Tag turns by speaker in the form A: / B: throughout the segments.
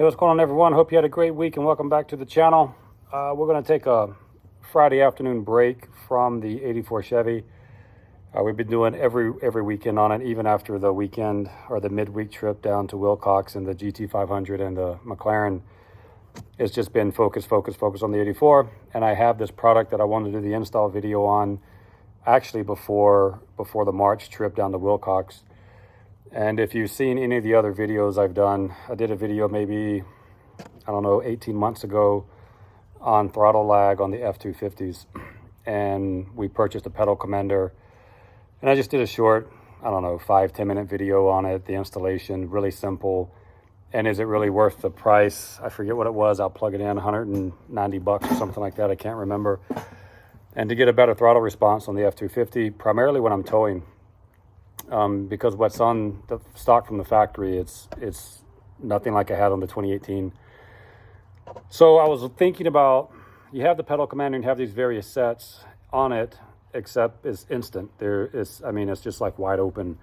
A: what's going on, everyone? Hope you had a great week and welcome back to the channel. We're going to take a Friday afternoon break from the 84 Chevy. We've been doing every weekend on it, even after the weekend or the midweek trip down to Wilcox and the GT500 and the McLaren. It's just been focus on the 84. And I have this product that I wanted to do the install video on actually before the March trip down to Wilcox. And if you've seen any of the other videos I've done, I did a video maybe, 18 months ago on throttle lag on the F250s. And we purchased a pedal commander. And I just did a short, 5-10 minute video on it, the installation, really simple. And is it really worth the price? I forget what it was. I'll plug it in, 190 bucks or something like that. I can't remember. And to get a better throttle response on the F250, primarily when I'm towing. Because what's on the stock from the factory, it's nothing like I had on the 2018. So I was thinking about, you have the pedal commander and you have these various sets on it, except it's instant. It's just like wide open,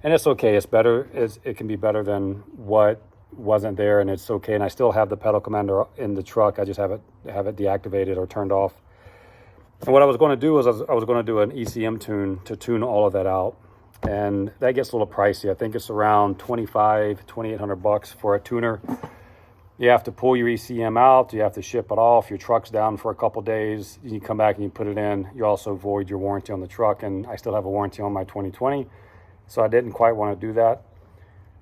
A: and it's okay. It's better. It can be better than what wasn't there, and it's okay. And I still have the pedal commander in the truck. I just have it deactivated or turned off. And what I was going to do was I was going to do an ECM tune to tune all of that out. And that gets a little pricey. I think it's around $2,800 for a tuner. You have to pull your ECM out. You have to ship it off. Your truck's down for a couple days. You come back and you put it in. You also void your warranty on the truck. And I still have a warranty on my 2020. So I didn't quite want to do that.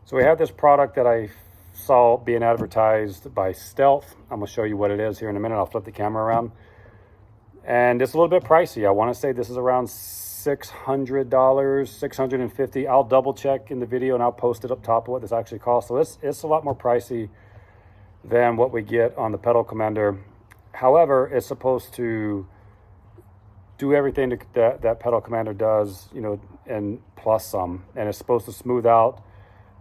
A: So we have this product that I saw being advertised by Stealth. I'm going to show you what it is here in a minute. I'll flip the camera around. And it's a little bit pricey. I want to say this is around $600, $650. I'll double check in the video and I'll post it up top of what this actually costs. So it's a lot more pricey than what we get on the pedal commander. However, it's supposed to do everything that pedal commander does, and plus some. And it's supposed to smooth out,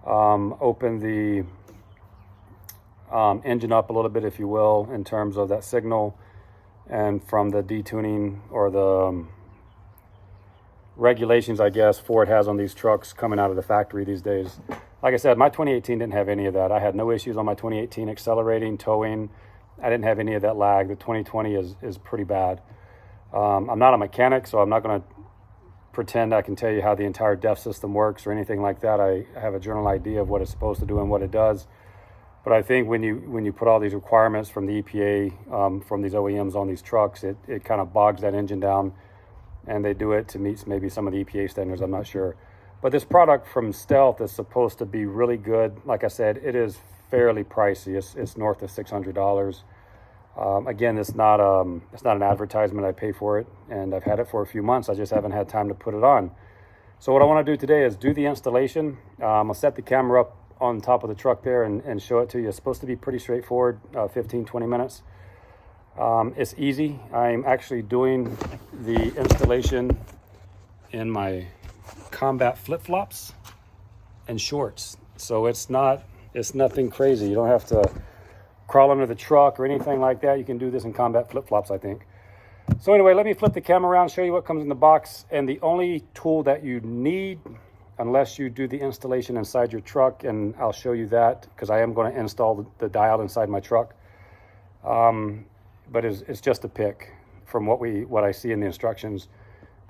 A: open the engine up a little bit, if you will, in terms of that signal, and from the detuning or the regulations, I guess, Ford has on these trucks coming out of the factory these days. Like I said, my 2018 didn't have any of that. I had no issues on my 2018 accelerating, towing. I didn't have any of that lag. The 2020 is pretty bad. I'm not a mechanic, so I'm not going to pretend I can tell you how the entire DEF system works or anything like that. I have a general idea of what it's supposed to do and what it does. But I think when you put all these requirements from the EPA, from these OEMs on these trucks, it kind of bogs that engine down. And they do it to meet maybe some of the EPA standards, I'm not sure. But this product from Stealth is supposed to be really good. Like I said, it is fairly pricey. It's north of $600. Again, it's not an advertisement. I pay for it, and I've had it for a few months. I just haven't had time to put it on. So what I want to do today is do the installation. I'll set the camera up on top of the truck there and show it to you. It's supposed to be pretty straightforward, 15-20 minutes. It's easy. I'm actually doing the installation in my combat flip-flops and shorts. So it's nothing crazy. You don't have to crawl under the truck or anything like that. You can do this in combat flip-flops, I think. So anyway, let me flip the camera around, show you what comes in the box. And the only tool that you need, unless you do the installation inside your truck, and I'll show you that because I am going to install the dial inside my truck. But it's just a pick from what I see in the instructions.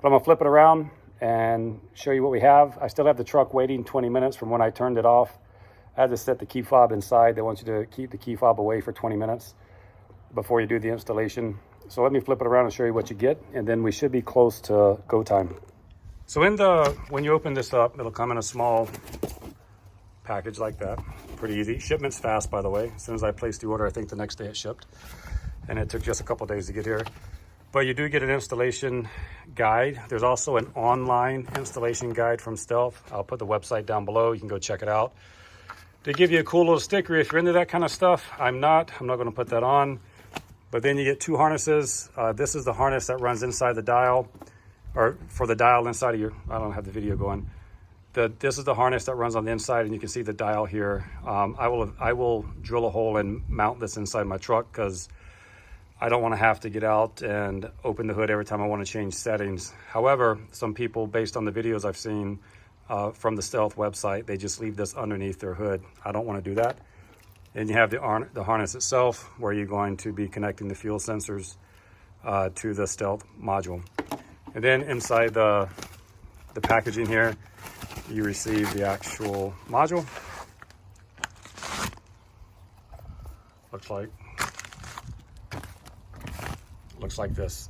A: But I'm gonna flip it around and show you what we have. I still have the truck waiting 20 minutes from when I turned it off. I had to set the key fob inside. They want you to keep the key fob away for 20 minutes before you do the installation. So let me flip it around and show you what you get, and then we should be close to go time. So when you open this up, it'll come in a small package like that. Pretty easy. Shipment's fast, by the way. As soon as I placed the order, I think the next day it shipped. And it took just a couple days to get here. But you do get an installation guide. There's also an online installation guide from Stealth. I'll put the website down below. You can go check it out. They give you a cool little sticker if you're into that kind of stuff. I'm not going to put that on. But then you get two harnesses. This is the harness that runs inside the dial, or for the dial inside of your, I don't have the video going. This is the harness that runs on the inside, and you can see the dial here. I will drill a hole and mount this inside my truck because I don't want to have to get out and open the hood every time I want to change settings. However, some people, based on the videos I've seen from the Stealth website, they just leave this underneath their hood. I don't want to do that. And you have the harness itself, where you're going to be connecting the fuel sensors to the stealth module. And then inside the packaging here, you receive the actual module. Looks like this.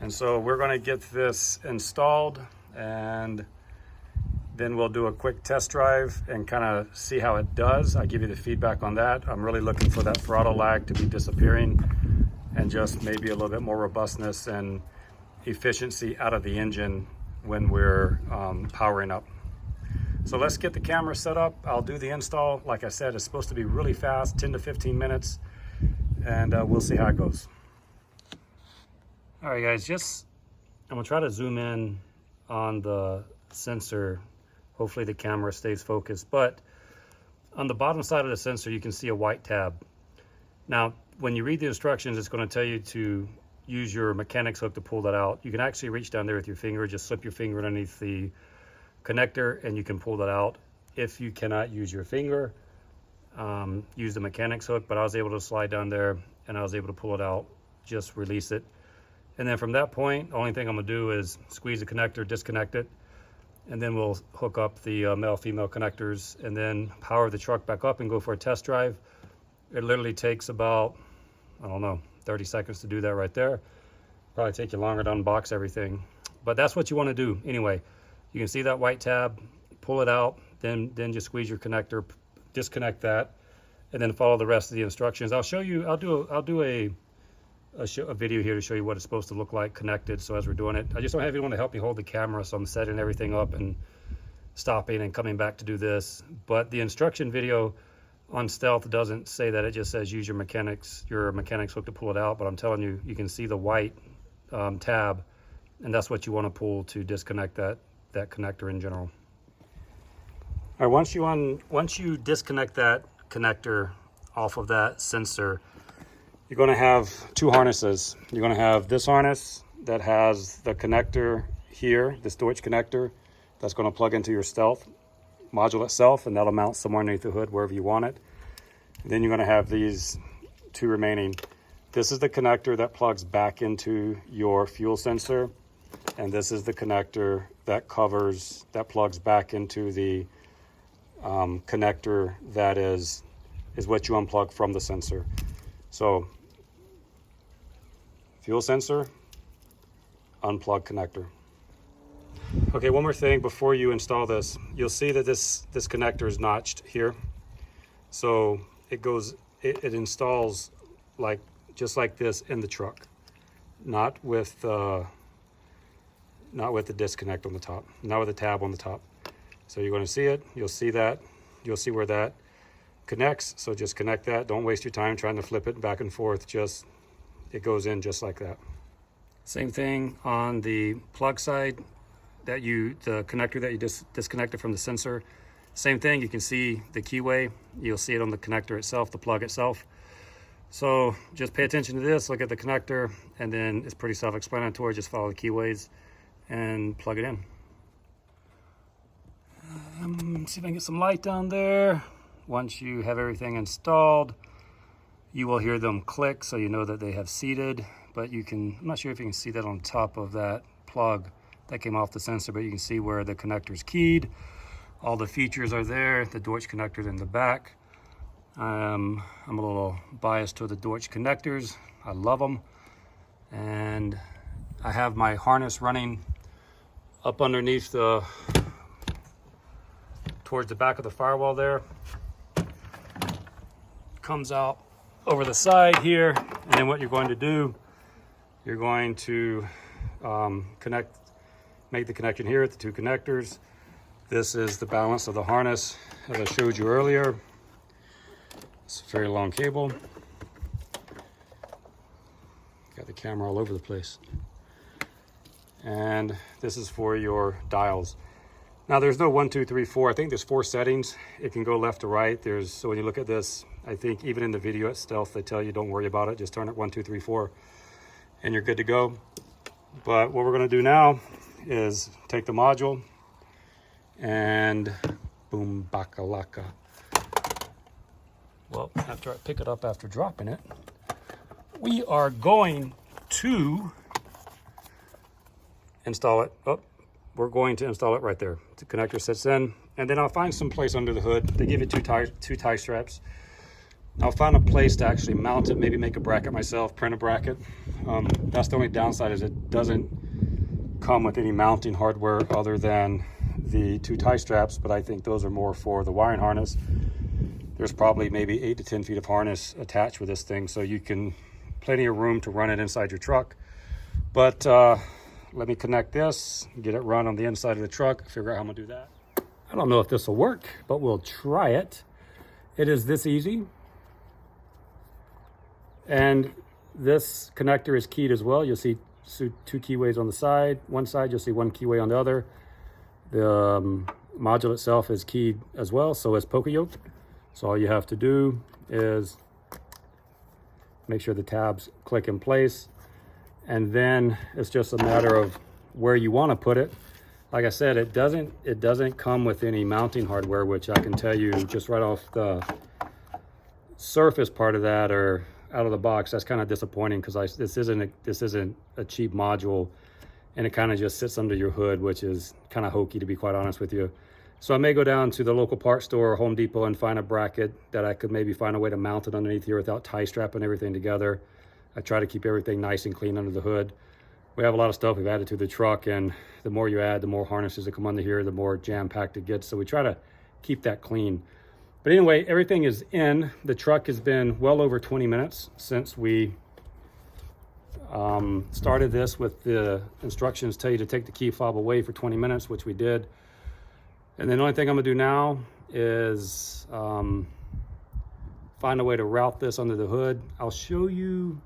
A: And so we're going to get this installed, and then we'll do a quick test drive and kind of see how it does. I'll give you the feedback on that. I'm really looking for that throttle lag to be disappearing, and just maybe a little bit more robustness and efficiency out of the engine when we're powering up. So let's get the camera set up. I'll do the install. Like I said, it's supposed to be really fast, 10 to 15 minutes, and we'll see how it goes. All right, guys, I'm gonna try to zoom in on the sensor. Hopefully the camera stays focused, but on the bottom side of the sensor, you can see a white tab. Now, when you read the instructions, it's gonna tell you to use your mechanics hook to pull that out. You can actually reach down there with your finger, just slip your finger underneath the connector and you can pull that out. If you cannot use your finger, use the mechanics hook, but I was able to slide down there and I was able to pull it out, just release it. And then from that point, the only thing I'm gonna do is squeeze the connector, disconnect it, and then we'll hook up the male-female connectors and then power the truck back up and go for a test drive. It literally takes about, I don't know, 30 seconds to do that right there. Probably take you longer to unbox everything, but that's what you wanna do anyway. You can see that white tab, pull it out, then just squeeze your connector, disconnect that, and then follow the rest of the instructions. I'll show you, I'll do a video here to show you what it's supposed to look like connected. So as we're doing it, I just don't have anyone to help me hold the camera, so I'm setting everything up and stopping and coming back to do this. But the instruction video on Stealth doesn't say that. It just says use your mechanics hook to pull it out. But I'm telling you, you can see the white tab, and that's what you want to pull to disconnect that connector in general. All right, once you disconnect that connector off of that sensor, you're going to have two harnesses. You're going to have this harness that has the connector here, this Deutsch connector, that's going to plug into your Stealth module itself, and that'll mount somewhere underneath the hood wherever you want it. And then you're going to have these two remaining. This is the connector that plugs back into your fuel sensor, and this is the connector that plugs back into the connector that is what you unplug from the sensor. So fuel sensor, unplug connector. Okay, one more thing before you install this. You'll see that this connector is notched here. So it installs just like this in the truck, not with the disconnect on the top, not with the tab on the top. So you're going to see it, you'll see where that connects. So just connect that. Don't waste your time trying to flip it back and forth. It goes in just like that. Same thing on the plug side, the connector that you disconnected from the sensor. Same thing, you can see the keyway. You'll see it on the connector itself, the plug itself. So just pay attention to this, look at the connector, and then it's pretty self-explanatory. Just follow the keyways and plug it in. See if I can get some light down there. Once you have everything installed, you will hear them click, so you know that they have seated. But I'm not sure if you can see that on top of that plug that came off the sensor, but you can see where the connector's keyed. All the features are there. The Deutsch connector's in the back. I'm a little biased to the Deutsch connectors. I love them. And I have my harness running up underneath towards the back of the firewall there. Comes out over the side here, and then what you're going to do, you're going to make the connection here at the two connectors. This is the balance of the harness as I showed you earlier. It's a very long cable. Got the camera all over the place. And this is for your dials. Now there's no 1, 2, 3, 4. I think there's 4 settings. It can go left to right. So when you look at this, I think even in the video at Stealth, they tell you don't worry about it. Just turn it 1, 2, 3, 4, and you're good to go. But what we're gonna do now is take the module and boom bakalaka. well, after I pick it up after dropping it, we are going to install it. Oh, we're going to install it right there. The connector sits in, and then I'll find some place under the hood. They give you two tie straps. I'll find a place to actually mount it, maybe make a bracket myself, print a bracket. That's the only downside, is it doesn't come with any mounting hardware other than the two tie straps, but I think those are more for the wiring harness. There's probably maybe 8 to 10 feet of harness attached with this thing, so you can, plenty of room to run it inside your truck. But let me connect this, get it run on the inside of the truck, figure out how I'm gonna do that. I don't know if this will work, but we'll try it. It is this easy. And this connector is keyed as well. You'll see two keyways on the side. One side, you'll see one keyway on the other. The module itself is keyed as well, so is poker yoke. So all you have to do is make sure the tabs click in place. And then it's just a matter of where you want to put it. Like I said, it doesn't come with any mounting hardware, which I can tell you just right off the surface part of that, or out of the box, that's kind of disappointing, because this isn't a cheap module, and it kind of just sits under your hood, which is kind of hokey, to be quite honest with you. So I may go down to the local parts store or Home Depot and find a bracket that I could maybe find a way to mount it underneath here without tie strapping everything together. I try to keep everything nice and clean under the hood. We have a lot of stuff we've added to the truck, and the more you add, the more harnesses that come under here, the more jam-packed it gets. So we try to keep that clean. But anyway, everything is in. The truck has been well over 20 minutes since we started this, with the instructions tell you to take the key fob away for 20 minutes, which we did. And then the only thing I'm gonna do now is find a way to route this under the hood. I'll show you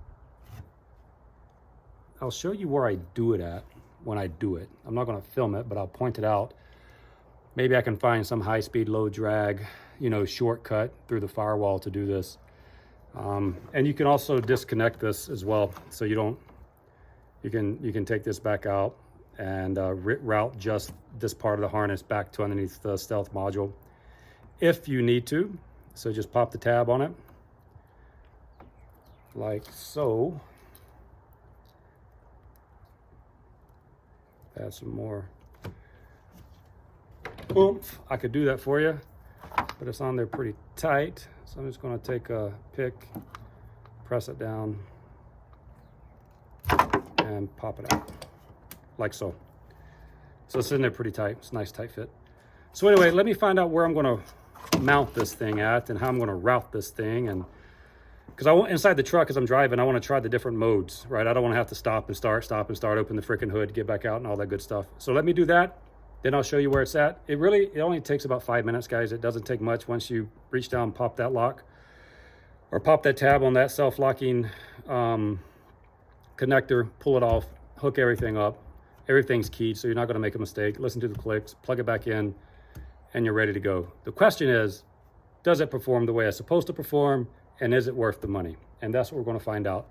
A: where I do it at when I do it. I'm not gonna film it, but I'll point it out. Maybe I can find some high-speed, low drag, shortcut through the firewall to do this. And you can also disconnect this as well, so you can take this back out and route just this part of the harness back to underneath the stealth module if you need to. So just pop the tab on it like so. Add some more oomph. I could do that for you, but it's on there pretty tight. So I'm just going to take a pick, press it down, and pop it out like so. So it's in there pretty tight. It's a nice tight fit. So anyway, let me find out where I'm going to mount this thing at and how I'm going to route this thing. And because I want, inside the truck as I'm driving, I want to try the different modes, right? I don't want to have to stop and start, open the freaking hood, get back out, and all that good stuff. So let me do that. Then I'll show you where it's at. It only takes about 5 minutes, guys. It doesn't take much. Once you reach down, pop that lock, or pop that tab on that self-locking connector, pull it off, hook everything up. Everything's keyed, so you're not going to make a mistake. Listen to the clicks, plug it back in, and you're ready to go. The question is, does it perform the way it's supposed to perform, and is it worth the money? And that's what we're going to find out.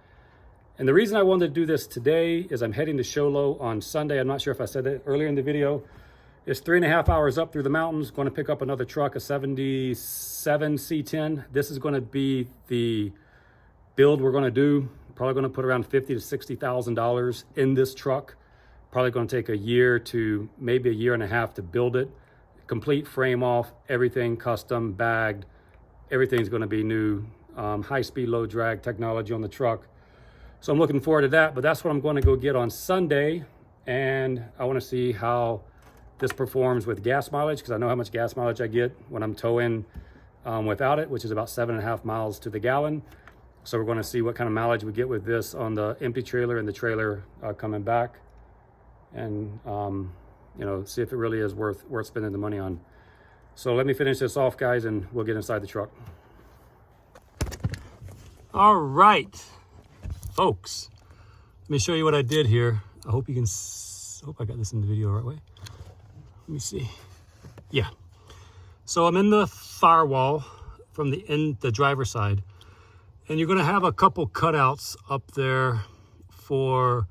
A: And the reason I wanted to do this today is I'm heading to Sholo on Sunday. I'm not sure if I said that earlier in the video. It's 3.5 hours up through the mountains, going to pick up another truck, a 77 C10. This is going to be the build we're going to do. Probably going to put around $50,000 to $60,000 in this truck. Probably going to take a year to maybe a year and a half to build it. Complete frame off, everything custom, bagged. Everything's going to be new. High-speed, low-drag technology on the truck. So I'm looking forward to that, but that's what I'm going to go get on Sunday. And I want to see how this performs with gas mileage, because I know how much gas mileage I get when I'm towing without it, which is about 7.5 miles to the gallon. So we're going to see what kind of mileage we get with this on the empty trailer and the trailer coming back, and see if it really is worth spending the money on. So let me finish this off, guys, and we'll get inside the truck. All right, folks, let me show you what I did here. I hope you can. Hope I got this in the video the right way. Let me see. Yeah. So I'm in the firewall from the driver's side, and you're going to have a couple cutouts up there for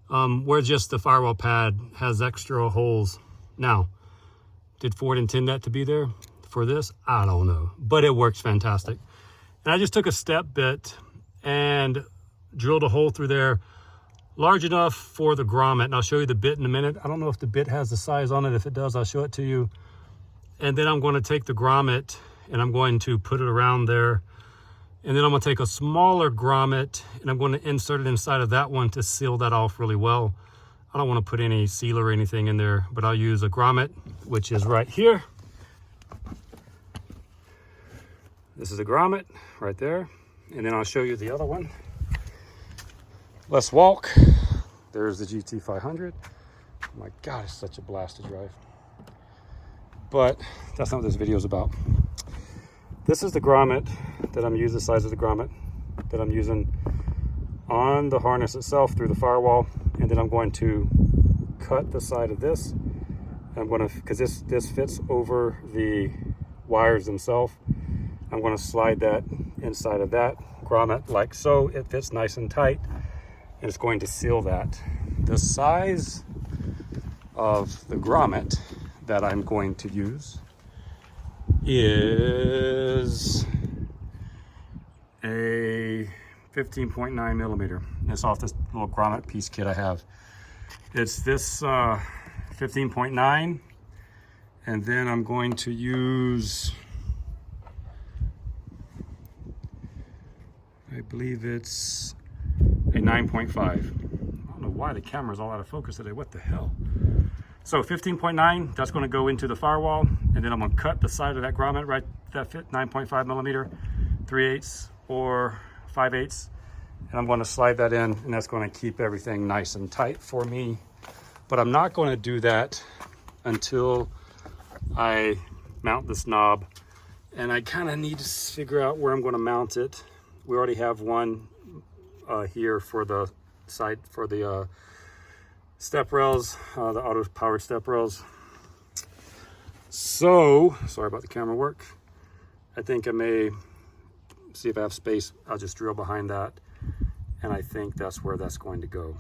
A: where just the firewall pad has extra holes. Now, did Ford intend that to be there for this? I don't know, but it works fantastic. And I just took a step bit and drilled a hole through there large enough for the grommet. And I'll show you the bit in a minute. I don't know if the bit has the size on it. If it does, I'll show it to you. And then I'm going to take the grommet and I'm going to put it around there. And then I'm going to take a smaller grommet and I'm going to insert it inside of that one to seal that off really well. I don't want to put any sealer or anything in there, but I'll use a grommet, which is right here. This is a grommet right there. And then I'll show you the other one. Let's walk. There's the GT500. Oh my God, it's such a blast to drive. But that's not what this video is about. This is the grommet that I'm using, the size of the grommet that I'm using on the harness itself through the firewall. And then I'm going to cut the side of this. I'm going to, because this fits over the wires themselves, I'm going to slide that inside of that grommet like so. It fits nice and tight, and it's going to seal that. The size of the grommet that I'm going to use is a 15.9 millimeter. It's off this little grommet piece kit I have. It's this 15.9, and then I'm going to use, I believe it's a 9.5. I don't know why the camera's all out of focus today. What the hell? So 15.9, that's going to go into the firewall, and then I'm going to cut the side of that grommet, right, that fit 9.5 millimeter, 3/8 or 5/8, and I'm going to slide that in, and that's going to keep everything nice and tight for me. But I'm not going to do that until I mount this knob, and I kind of need to figure out where I'm going to mount it. We already have one here for the side, for the step rails, the auto powered step rails. So, sorry about the camera work. I think I may see if I have space. I'll just drill behind that, and I think that's where that's going to go.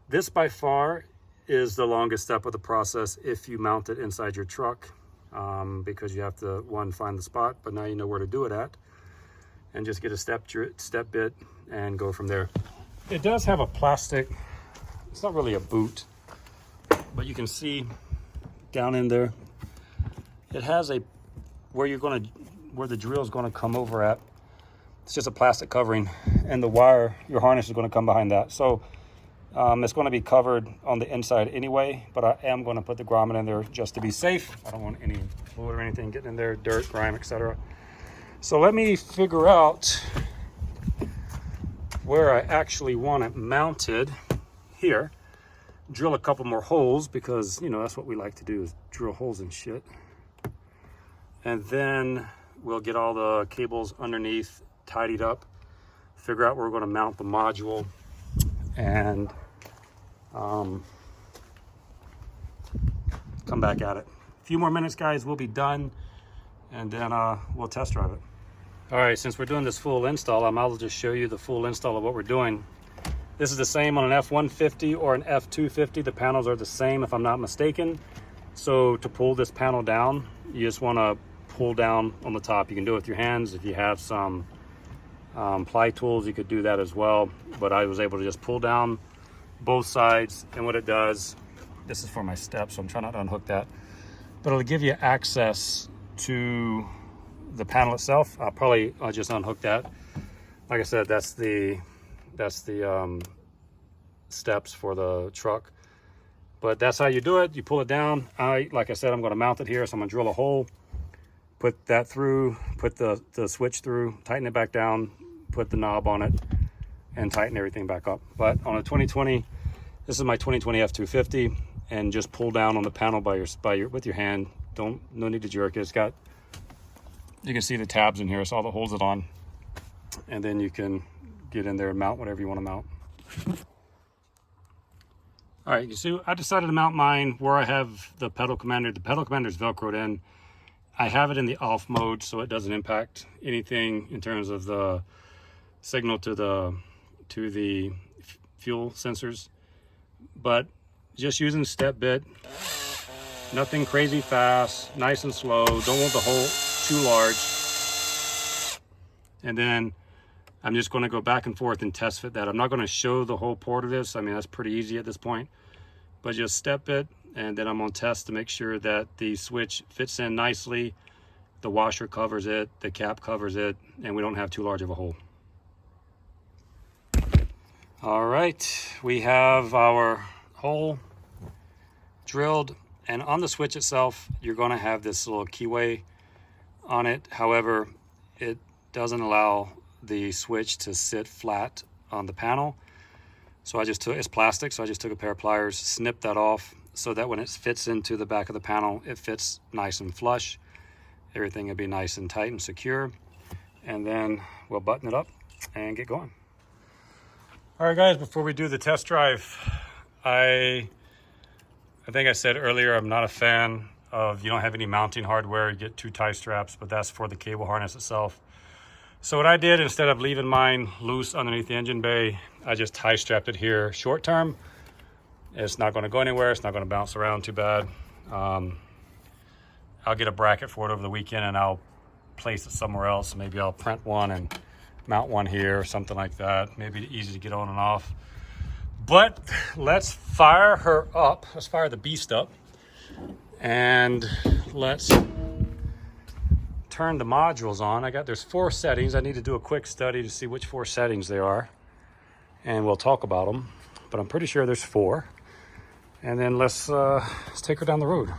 A: This by far is the longest step of the process if you mount it inside your truck, because you have to, one, find the spot, but now you know where to do it at, and just get a step bit and go from there. It does have a plastic, it's not really a boot, but you can see down in there, it has a, where the drill is going to come over at. It's just a plastic covering, and the wire, your harness is going to come behind that. So it's going to be covered on the inside anyway, but I am going to put the grommet in there just to be safe. I don't want any fluid or anything getting in there, dirt, grime, etc. So let me figure out where I actually want it mounted here. Drill a couple more holes, because you know that's what we like to do, is drill holes and shit. And then we'll get all the cables underneath tidied up, figure out where we're going to mount the module, and come back at it. A few more minutes, guys, we'll be done, and then we'll test drive it. All right, since we're doing this full install, I might as well just show you the full install of what we're doing. This is the same on an F150 or an F250. The panels are the same, if I'm not mistaken. So to pull this panel down, you just want to pull down on the top. You can do it with your hands. If you have some ply tools, you could do that as well. But I was able to just pull down both sides, and what it does, this is for my steps, so I'm trying not to unhook that, but it'll give you access to the panel itself. I'll just unhook that. Like I said, that's the steps for the truck, but that's how you do it. You pull it down. Like I said, I'm going to mount it here, so I'm going to drill a hole, put that through, put the switch through, tighten it back down, put the knob on it, and tighten everything back up. But on a 2020, this is my 2020 F250, and just pull down on the panel with your hand. No need to jerk it. It's got, you can see the tabs in here, so all the holes it on, and then you can get in there and mount whatever you want to mount. All right, you see, I decided to mount mine where I have the pedal commander. The pedal commander is Velcroed in. I have it in the off mode, so it doesn't impact anything in terms of the signal to the fuel sensors. But just using step bit, nothing crazy fast, nice and slow. Don't want the hole too large. And then I'm just going to go back and forth and test fit that. I'm not going to show the whole port of this. I mean, that's pretty easy at this point, but just step it, and then I'm going to test to make sure that the switch fits in nicely, the washer covers it, the cap covers it, and we don't have too large of a hole. All right, we have our hole drilled, and on the switch itself, you're going to have this little keyway on it. However, it doesn't allow the switch to sit flat on the panel. So I just took, it's plastic, so I just took a pair of pliers, snipped that off so that when it fits into the back of the panel, it fits nice and flush. Everything will be nice and tight and secure. And then we'll button it up and get going. All right, guys, before we do the test drive, I think I said earlier, I'm not a fan of, you don't have any mounting hardware, you get 2 tie straps, but that's for the cable harness itself. So what I did, instead of leaving mine loose underneath the engine bay, I just tie strapped it here short term. It's not going to go anywhere. It's not going to bounce around too bad. I'll get a bracket for it over the weekend and I'll place it somewhere else. Maybe I'll print one and mount one here or something like that. Maybe easy to get on and off. But let's fire her up. Let's fire the beast up. And let's turn the modules on. There's 4 settings. I need to do a quick study to see which 4 settings they are, and we'll talk about them, but I'm pretty sure there's 4. And then let's take her down the road.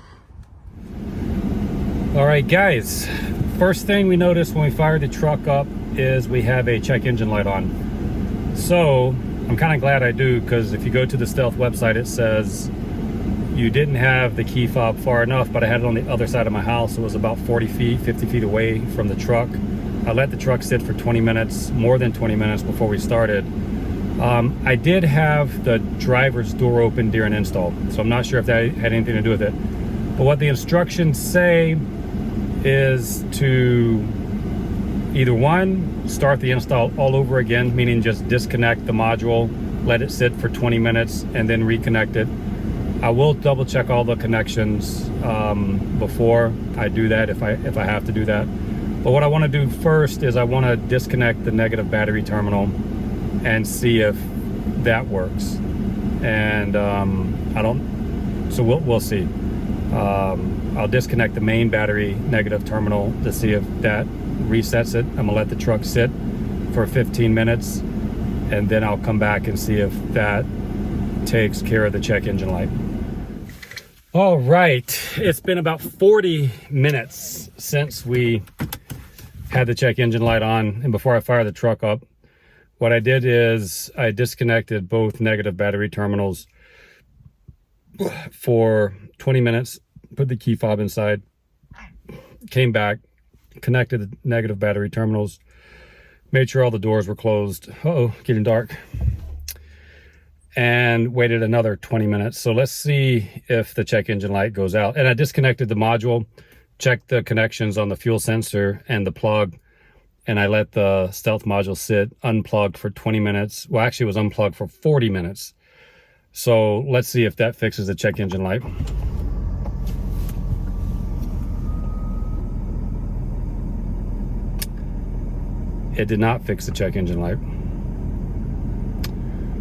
A: All right, guys, first thing we noticed when we fired the truck up is we have a check engine light on. So I'm kind of glad I do, because if you go to the Stealth website, it says you didn't have the key fob far enough, but I had it on the other side of my house. It was about 40 feet, 50 feet away from the truck. I let the truck sit for 20 minutes, more than 20 minutes before we started. I did have the driver's door open during install, so I'm not sure if that had anything to do with it. But what the instructions say is to either 1, start the install all over again, meaning just disconnect the module, let it sit for 20 minutes, and then reconnect it. I will double check all the connections before I do that, if I have to do that. But what I want to do first is I want to disconnect the negative battery terminal and see if that works. And so we'll see. I'll disconnect the main battery negative terminal to see if that resets it. I'm gonna let the truck sit for 15 minutes, and then I'll come back and see if that takes care of the check engine light. All right, it's been about 40 minutes since we had the check engine light on, and before I fire the truck up, what I did is I disconnected both negative battery terminals for 20 minutes, put the key fob inside, came back, connected the negative battery terminals, made sure all the doors were closed. Getting dark. And waited another 20 minutes. So let's see if the check engine light goes out. And I disconnected the module, checked the connections on the fuel sensor and the plug, and I let the Stealth module sit unplugged for 20 minutes. Well, actually it was unplugged for 40 minutes. So let's see if that fixes the check engine light. It did not fix the check engine light.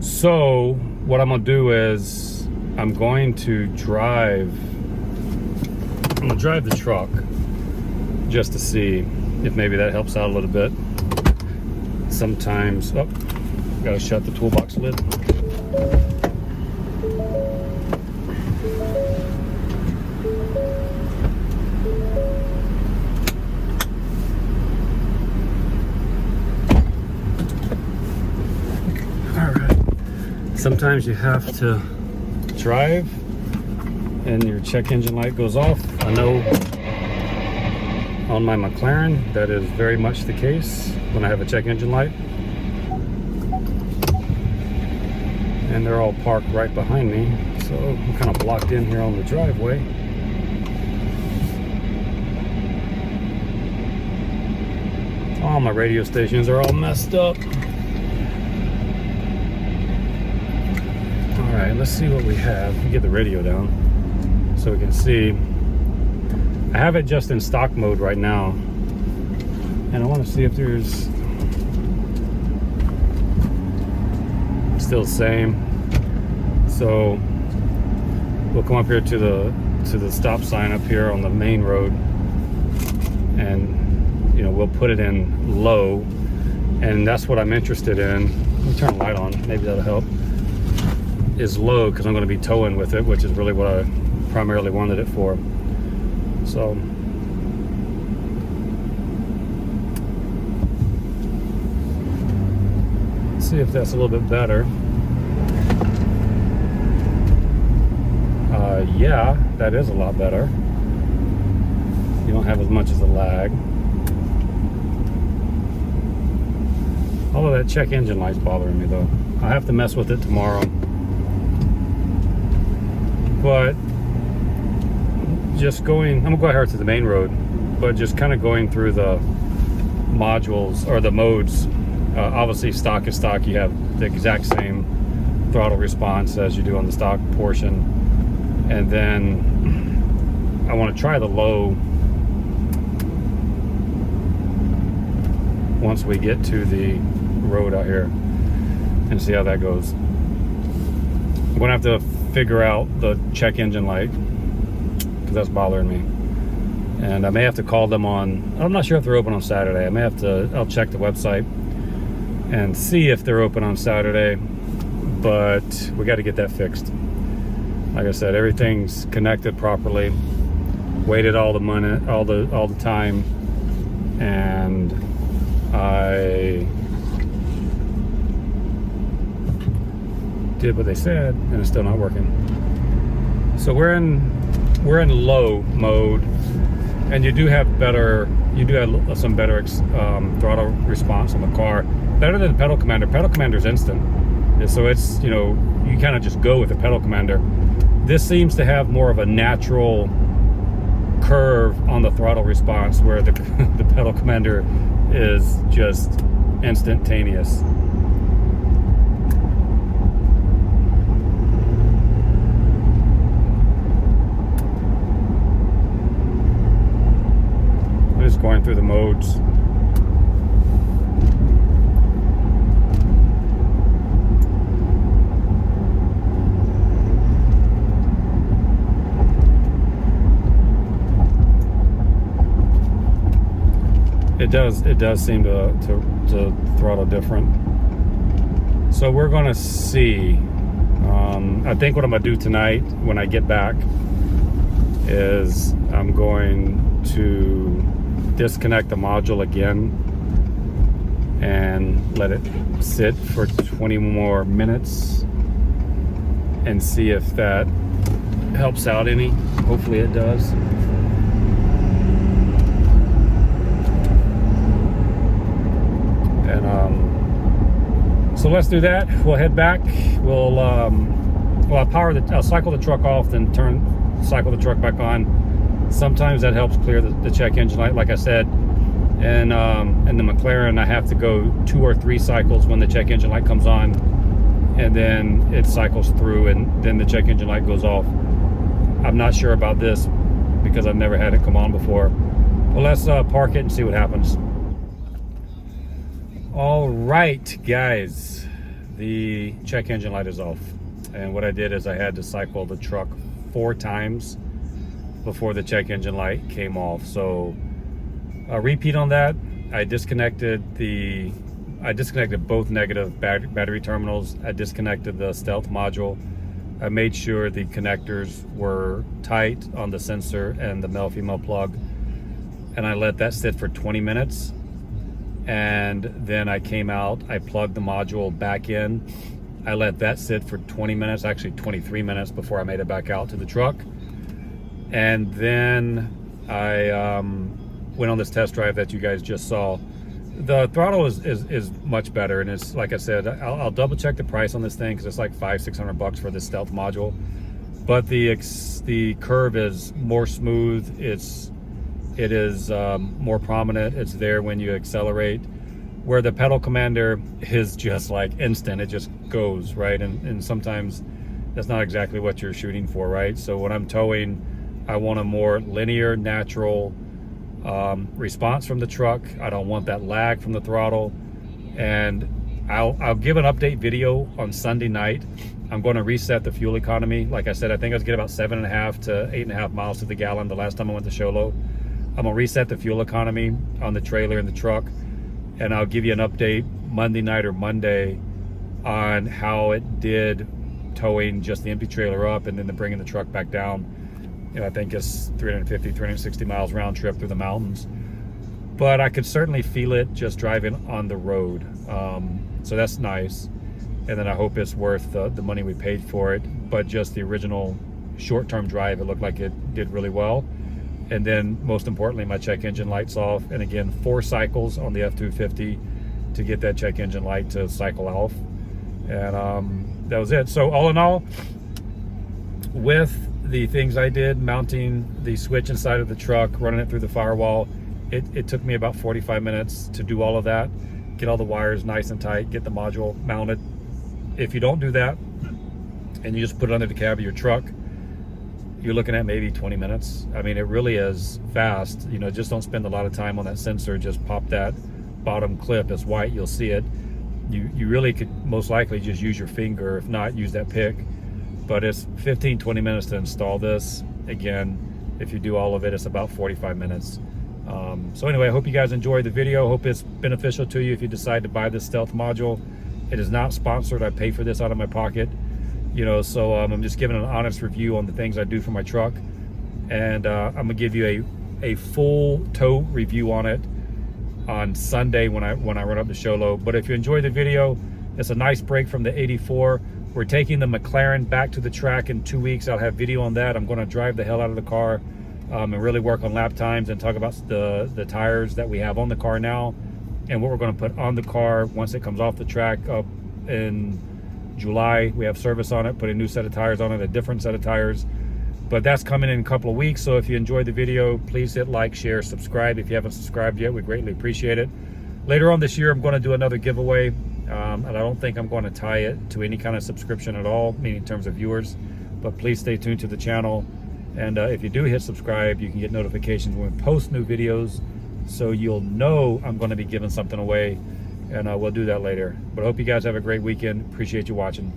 A: So what I'm gonna do is I'm going to drive the truck just to see if maybe that helps out a little bit. Sometimes, gotta shut the toolbox lid. Sometimes you have to drive and your check engine light goes off. I know on my McLaren that is very much the case when I have a check engine light. And they're all parked right behind me, so I'm kind of blocked in here on the driveway. All my radio stations are all messed up. All right, let's see what we have. Get the radio down so we can see. I have it just in stock mode right now, and I want to see if there's still the same. So we'll come up here to the stop sign up here on the main road, and we'll put it in low, and that's what I'm interested in. Let me turn the light on, maybe that'll help. Is low, because I'm going to be towing with it, which is really what I primarily wanted it for. So let's see if that's a little bit better. Yeah, that is a lot better. You don't have as much as a lag. Although that check engine light's bothering me though. I'll have to mess with it tomorrow. But just going, I'm gonna go out here to the main road, but just kind of going through the modules or the modes. Obviously stock is stock. You have the exact same throttle response as you do on the stock portion. And then I want to try the low once we get to the road out here and see how that goes. I'm gonna have to figure out the check engine light because that's bothering me, and I may have to call them on, I'm not sure if they're open on Saturday. I may have to, I'll check the website and see if they're open on Saturday, but we got to get that fixed. Like I said, everything's connected properly, waited all the money, all the time, and I did what they said, and it's still not working. So we're in low mode, and you do have some better throttle response on the car, better than the pedal commander. Pedal commander is instant, so it's you kind of just go with the pedal commander. This seems to have more of a natural curve on the throttle response, where the pedal commander is just instantaneous. I'm just going through the modes. It does seem to throttle different. So we're gonna see. I think what I'm gonna do tonight when I get back is I'm going to disconnect the module again and let it sit for 20 more minutes and see if that helps out any. Hopefully it does. So let's do that. We'll head back. I'll cycle the truck off, then cycle the truck back on. Sometimes that helps clear the check engine light, like I said. And the McLaren, I have to go 2 or 3 cycles when the check engine light comes on, and then it cycles through, and then the check engine light goes off. I'm not sure about this because I've never had it come on before. Well, let's park it and see what happens. All right, guys, the check engine light is off, and what I did is I had to cycle the truck 4 times before the check engine light came off. So a repeat on that. I disconnected both negative battery terminals. I disconnected the stealth module. I made sure the connectors were tight on the sensor and the male-female plug, and I let that sit for 20 minutes. And then I came out, I plugged the module back in. I let that sit for 20 minutes, actually 23 minutes before I made it back out to the truck. And then I went on this test drive that you guys just saw. The throttle is much better, and it's, like I said, I'll double check the price on this thing because it's like $500-600 for this stealth module. But the curve is more smooth. It is more prominent. It's there when you accelerate, where the pedal commander is just like instant. It just goes, right? And sometimes that's not exactly what you're shooting for, right? So when I'm towing, I want a more linear, natural response from the truck. I don't want that lag from the throttle. And I'll give an update video on Sunday night. I'm going to reset the fuel economy. Like I said, I think I was getting about 7.5 to 8.5 miles to the gallon the last time I went to Sholo. I'm gonna reset the fuel economy on the trailer and the truck, and I'll give you an update Monday night or Monday on how it did towing just the empty trailer up and then bringing the truck back down. You know, I think it's 350, 360 miles round trip through the mountains. But I could certainly feel it just driving on the road. So that's nice. And then I hope it's worth the money we paid for it. But just the original short-term drive, it looked like it did really well. And then most importantly, my check engine light's off. And again, 4 cycles on the F250 to get that check engine light to cycle off. And that was it. So all in all, with the things I did, mounting the switch inside of the truck, running it through the firewall, it took me about 45 minutes to do all of that, get all the wires nice and tight, get the module mounted. If you don't do that and you just put it under the cab of your truck, you're looking at maybe 20 minutes. I mean, it really is fast. You know, just don't spend a lot of time on that sensor. Just pop that bottom clip. It's white, you'll see it. You really could most likely just use your finger. If not, use that pick. But it's 15-20 minutes to install this. Again, if you do all of it, it's about 45 minutes. So anyway, I hope you guys enjoyed the video. Hope it's beneficial to you if you decide to buy this stealth module. It is not sponsored. I pay for this out of my pocket. You know, so I'm just giving an honest review on the things I do for my truck. And I'm gonna give you a full tow review on it on Sunday when I run up to Sholo. But if you enjoyed the video, it's a nice break from the 84. We're taking the McLaren back to the track in 2 weeks. I'll have video on that. I'm gonna drive the hell out of the car and really work on lap times and talk about the tires that we have on the car now and what we're gonna put on the car once it comes off the track up in July. We have service on it, put a new set of tires on it, a different set of tires. But that's coming in a couple of weeks. So if you enjoyed the video, please hit like, share, subscribe. If you haven't subscribed yet, we greatly appreciate it. Later on this year, I'm going to do another giveaway. And I don't think I'm going to tie it to any kind of subscription at all, meaning in terms of viewers. But please stay tuned to the channel. And if you do hit subscribe, you can get notifications when we post new videos. So you'll know I'm going to be giving something away. And we'll do that later. But I hope you guys have a great weekend. Appreciate you watching.